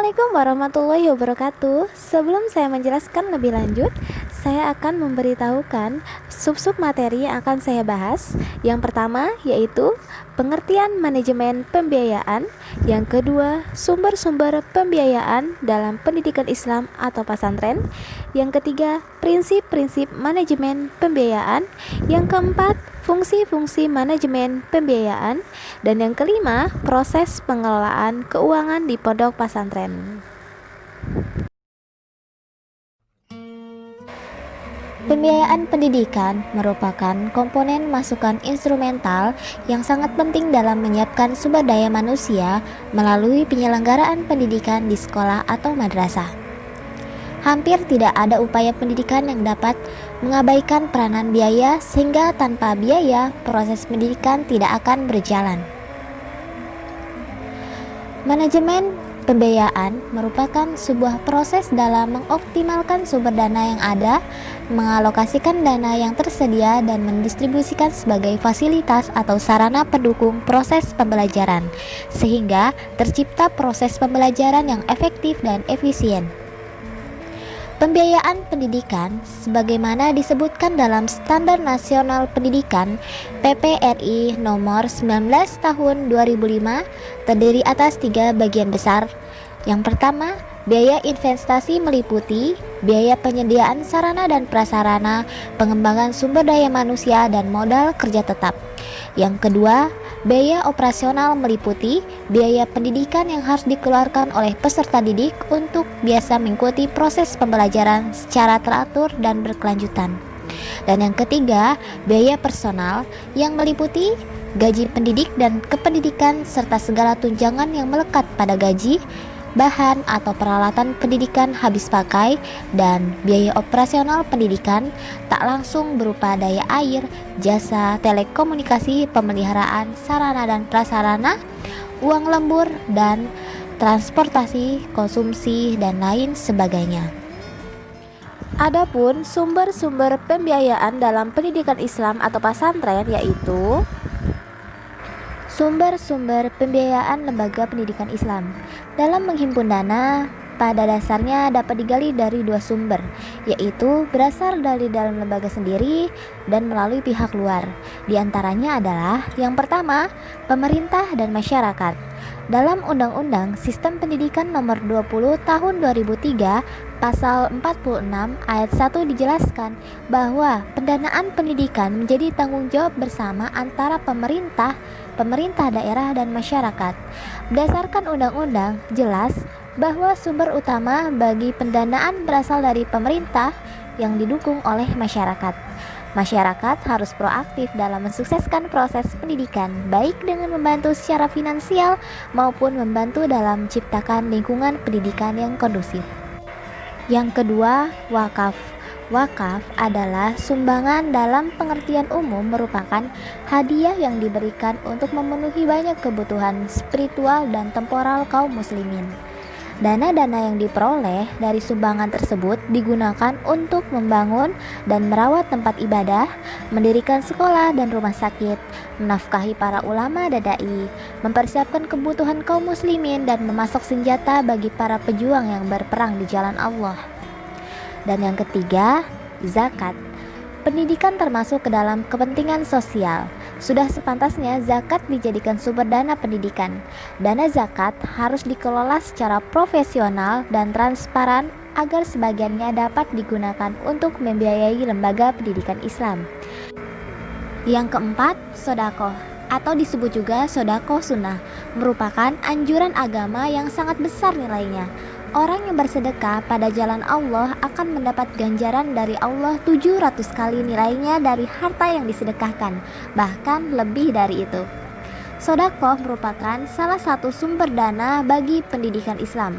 Assalamualaikum warahmatullahi wabarakatuh. Sebelum saya menjelaskan lebih lanjut, saya akan memberitahukan sub-sub materi yang akan saya bahas. Yang pertama yaitu pengertian manajemen pembiayaan. Yang kedua, sumber-sumber pembiayaan dalam pendidikan Islam atau pesantren. Yang ketiga, prinsip-prinsip manajemen pembiayaan. Yang keempat, fungsi-fungsi manajemen pembiayaan. Dan yang kelima, proses pengelolaan keuangan di pondok pesantren. Pembiayaan pendidikan merupakan komponen masukan instrumental yang sangat penting dalam menyiapkan sumber daya manusia melalui penyelenggaraan pendidikan di sekolah atau madrasah. Hampir tidak ada upaya pendidikan yang dapat mengabaikan peranan biaya, sehingga tanpa biaya proses pendidikan tidak akan berjalan. Manajemen pembiayaan merupakan sebuah proses dalam mengoptimalkan sumber dana yang ada, mengalokasikan dana yang tersedia, dan mendistribusikan sebagai fasilitas atau sarana pendukung proses pembelajaran, sehingga tercipta proses pembelajaran yang efektif dan efisien. Pembiayaan pendidikan sebagaimana disebutkan dalam Standar Nasional Pendidikan PPRI nomor 19 tahun 2005 terdiri atas 3 bagian besar. Yang pertama, biaya investasi meliputi biaya penyediaan sarana dan prasarana, pengembangan sumber daya manusia dan modal kerja tetap. Yang kedua, biaya operasional meliputi biaya pendidikan yang harus dikeluarkan oleh peserta didik untuk biasa mengikuti proses pembelajaran secara teratur dan berkelanjutan. Dan yang ketiga, biaya personal yang meliputi gaji pendidik dan kependidikan serta segala tunjangan yang melekat pada gaji, bahan atau peralatan pendidikan habis pakai, dan biaya operasional pendidikan tak langsung berupa daya air, jasa telekomunikasi, pemeliharaan sarana dan prasarana, uang lembur, dan transportasi, konsumsi, dan lain sebagainya. Adapun sumber-sumber pembiayaan dalam pendidikan Islam atau pesantren yaitu sumber-sumber pembiayaan lembaga pendidikan Islam. Dalam menghimpun dana, pada dasarnya dapat digali dari 2 sumber, yaitu berasal dari dalam lembaga sendiri dan melalui pihak luar. Di antaranya adalah yang pertama, pemerintah dan masyarakat. Dalam Undang-Undang Sistem Pendidikan Nomor 20 Tahun 2003, Pasal 46 Ayat 1 dijelaskan bahwa pendanaan pendidikan menjadi tanggung jawab bersama antara pemerintah daerah dan masyarakat. Berdasarkan undang-undang, jelas bahwa sumber utama bagi pendanaan berasal dari pemerintah yang didukung oleh masyarakat. Masyarakat harus proaktif dalam mensukseskan proses pendidikan, baik dengan membantu secara finansial maupun membantu dalam menciptakan lingkungan pendidikan yang kondusif. Yang kedua, wakaf. Wakaf adalah sumbangan dalam pengertian umum, merupakan hadiah yang diberikan untuk memenuhi banyak kebutuhan spiritual dan temporal kaum muslimin. Dana-dana yang diperoleh dari sumbangan tersebut digunakan untuk membangun dan merawat tempat ibadah, mendirikan sekolah dan rumah sakit, menafkahi para ulama dan dai, mempersiapkan kebutuhan kaum muslimin, dan memasok senjata bagi para pejuang yang berperang di jalan Allah. Dan yang ketiga, zakat. Pendidikan termasuk ke dalam kepentingan sosial. Sudah sepantasnya zakat dijadikan sumber dana pendidikan. Dana zakat harus dikelola secara profesional dan transparan agar sebagiannya dapat digunakan untuk membiayai lembaga pendidikan Islam. Yang keempat, sodakoh atau disebut juga sodakoh sunnah, merupakan anjuran agama yang sangat besar nilainya. Orang yang bersedekah pada jalan Allah akan mendapat ganjaran dari Allah 700 kali nilainya dari harta yang disedekahkan, bahkan lebih dari itu. Sedekah merupakan salah satu sumber dana bagi pendidikan Islam,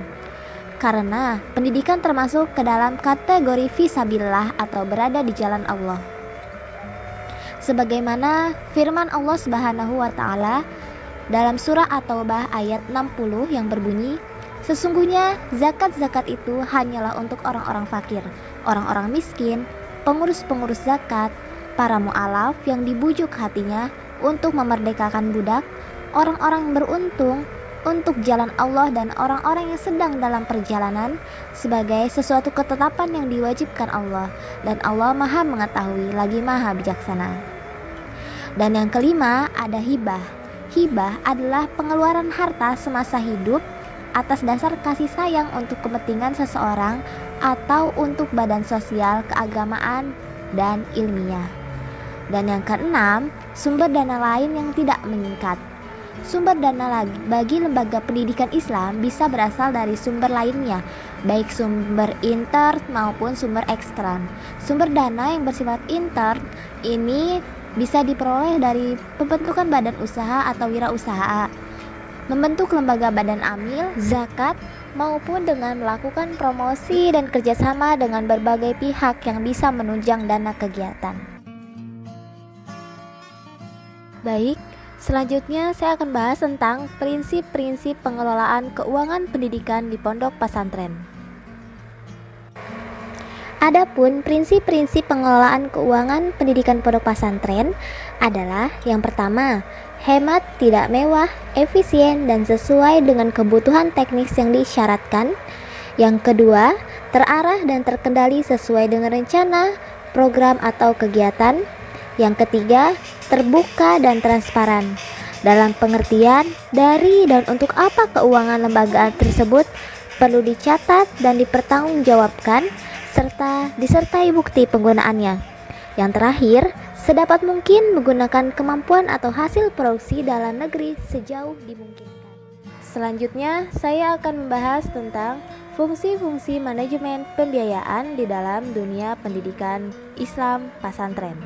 karena pendidikan termasuk ke dalam kategori fisabilillah atau berada di jalan Allah. Sebagaimana firman Allah Subhanahu wa taala dalam surah At-Taubah ayat 60 yang berbunyi, sesungguhnya zakat-zakat itu hanyalah untuk orang-orang fakir, orang-orang miskin, pengurus-pengurus zakat, para mu'alaf yang dibujuk hatinya untuk memerdekakan budak, orang-orang yang beruntung, untuk jalan Allah dan orang-orang yang sedang dalam perjalanan sebagai sesuatu ketetapan yang diwajibkan Allah, dan Allah Maha mengetahui lagi Maha bijaksana. Dan yang kelima ada hibah. Hibah adalah pengeluaran harta semasa hidup atas dasar kasih sayang untuk kepentingan seseorang atau untuk badan sosial, keagamaan, dan ilmiah. Dan yang keenam, sumber dana lain yang tidak mengikat. Sumber dana bagi lembaga pendidikan Islam bisa berasal dari sumber lainnya, baik sumber intern maupun sumber ekstern. Sumber dana yang bersifat intern ini bisa diperoleh dari pembentukan badan usaha atau wirausaha, membentuk lembaga badan amil, zakat, maupun dengan melakukan promosi dan kerjasama dengan berbagai pihak yang bisa menunjang dana kegiatan. Baik, selanjutnya saya akan bahas tentang prinsip-prinsip pengelolaan keuangan pendidikan di pondok pesantren. Adapun prinsip-prinsip pengelolaan keuangan pendidikan pondok pesantren adalah yang pertama, hemat, tidak mewah, efisien, dan sesuai dengan kebutuhan teknis yang disyaratkan. Yang kedua, terarah dan terkendali sesuai dengan rencana, program, atau kegiatan. Yang ketiga, terbuka dan transparan dalam pengertian dari dan untuk apa keuangan lembaga tersebut perlu dicatat dan dipertanggungjawabkan serta disertai bukti penggunaannya. Yang terakhir, sedapat mungkin menggunakan kemampuan atau hasil produksi dalam negeri sejauh dimungkinkan. Selanjutnya, saya akan membahas tentang fungsi-fungsi manajemen pembiayaan di dalam dunia pendidikan Islam pesantren.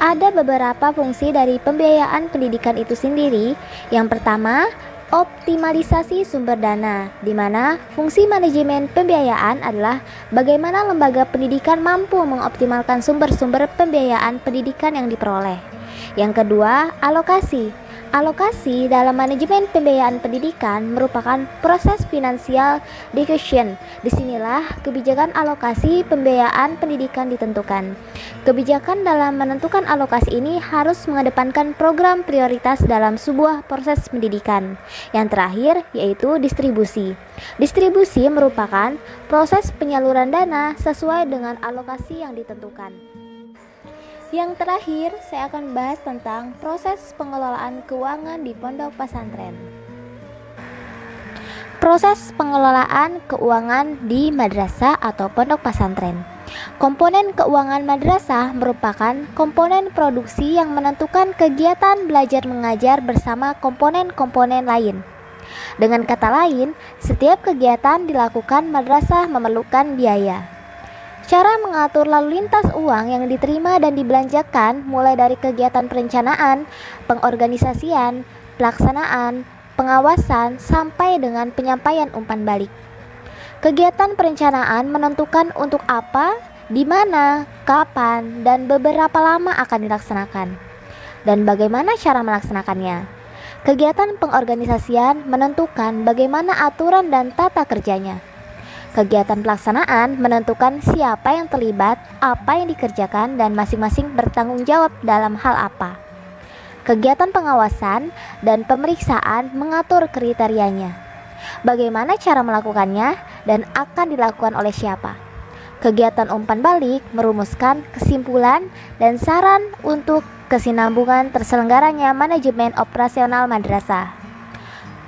Ada beberapa fungsi dari pembiayaan pendidikan itu sendiri. Yang pertama, optimalisasi sumber dana, di mana fungsi manajemen pembiayaan adalah bagaimana lembaga pendidikan mampu mengoptimalkan sumber-sumber pembiayaan pendidikan yang diperoleh. Yang kedua, alokasi. Alokasi dalam manajemen pembiayaan pendidikan merupakan proses finansial decision. Disinilah kebijakan alokasi pembiayaan pendidikan ditentukan. Kebijakan dalam menentukan alokasi ini harus mengedepankan program prioritas dalam sebuah proses pendidikan. Yang terakhir yaitu distribusi. Distribusi merupakan proses penyaluran dana sesuai dengan alokasi yang ditentukan. Yang terakhir, saya akan bahas tentang proses pengelolaan keuangan di pondok pesantren. Proses pengelolaan keuangan di madrasah atau pondok pesantren. Komponen keuangan madrasah merupakan komponen produksi yang menentukan kegiatan belajar mengajar bersama komponen-komponen lain. Dengan kata lain, setiap kegiatan dilakukan madrasah memerlukan biaya. Cara mengatur lalu lintas uang yang diterima dan dibelanjakan mulai dari kegiatan perencanaan, pengorganisasian, pelaksanaan, pengawasan, sampai dengan penyampaian umpan balik. Kegiatan perencanaan menentukan untuk apa, di mana, kapan, dan beberapa lama akan dilaksanakan, dan bagaimana cara melaksanakannya. Kegiatan pengorganisasian menentukan bagaimana aturan dan tata kerjanya. Kegiatan pelaksanaan menentukan siapa yang terlibat, apa yang dikerjakan, dan masing-masing bertanggung jawab dalam hal apa. Kegiatan pengawasan dan pemeriksaan mengatur kriterianya, bagaimana cara melakukannya, dan akan dilakukan oleh siapa. Kegiatan umpan balik merumuskan kesimpulan dan saran untuk kesinambungan terselenggaranya manajemen operasional madrasah.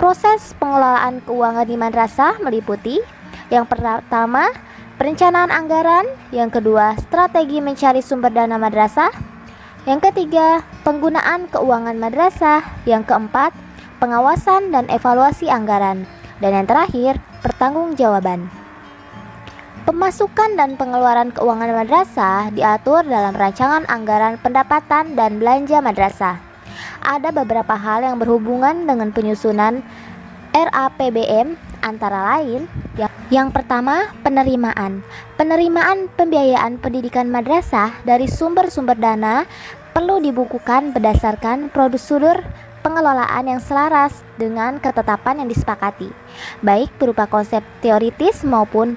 Proses pengelolaan keuangan di madrasah meliputi yang pertama, perencanaan anggaran. Yang kedua, strategi mencari sumber dana madrasah. Yang ketiga, penggunaan keuangan madrasah. Yang keempat, pengawasan dan evaluasi anggaran. Dan yang terakhir, pertanggungjawaban. Pemasukan dan pengeluaran keuangan madrasah diatur dalam rancangan anggaran pendapatan dan belanja madrasah. Ada beberapa hal yang berhubungan dengan penyusunan RAPBM, antara lain yang pertama, penerimaan. Penerimaan pembiayaan pendidikan madrasah dari sumber-sumber dana perlu dibukukan berdasarkan prosedur pengelolaan yang selaras dengan ketetapan yang disepakati, baik berupa konsep teoritis maupun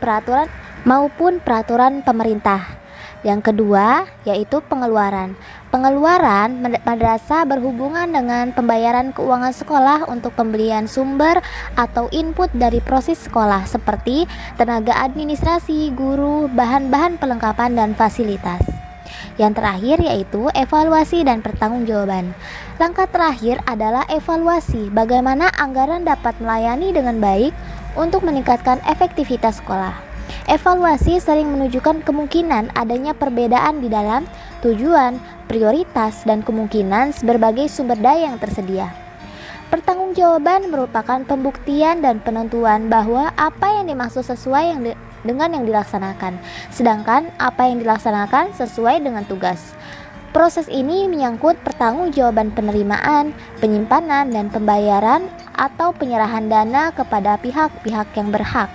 peraturan pemerintah. Yang kedua, yaitu pengeluaran. Pengeluaran madrasah berhubungan dengan pembayaran keuangan sekolah untuk pembelian sumber atau input dari proses sekolah seperti tenaga administrasi, guru, bahan-bahan perlengkapan dan fasilitas. Yang terakhir yaitu evaluasi dan pertanggungjawaban. Langkah terakhir adalah evaluasi, bagaimana anggaran dapat melayani dengan baik untuk meningkatkan efektivitas sekolah. Evaluasi sering menunjukkan kemungkinan adanya perbedaan di dalam tujuan, prioritas, dan kemungkinan berbagai sumber daya yang tersedia. Pertanggungjawaban merupakan pembuktian dan penentuan bahwa apa yang dimaksud sesuai dengan yang dilaksanakan, sedangkan apa yang dilaksanakan sesuai dengan tugas. Proses ini menyangkut pertanggungjawaban penerimaan, penyimpanan, dan pembayaran atau penyerahan dana kepada pihak-pihak yang berhak.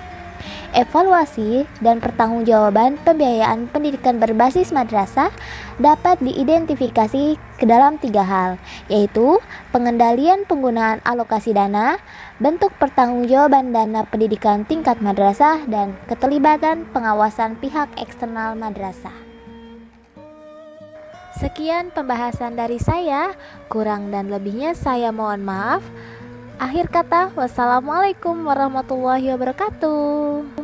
Evaluasi dan pertanggungjawaban pembiayaan pendidikan berbasis madrasah dapat diidentifikasi ke dalam 3 hal, yaitu pengendalian penggunaan alokasi dana, bentuk pertanggungjawaban dana pendidikan tingkat madrasah, dan keterlibatan pengawasan pihak eksternal madrasah. Sekian pembahasan dari saya, kurang dan lebihnya saya mohon maaf. Akhir kata, wassalamualaikum warahmatullahi wabarakatuh.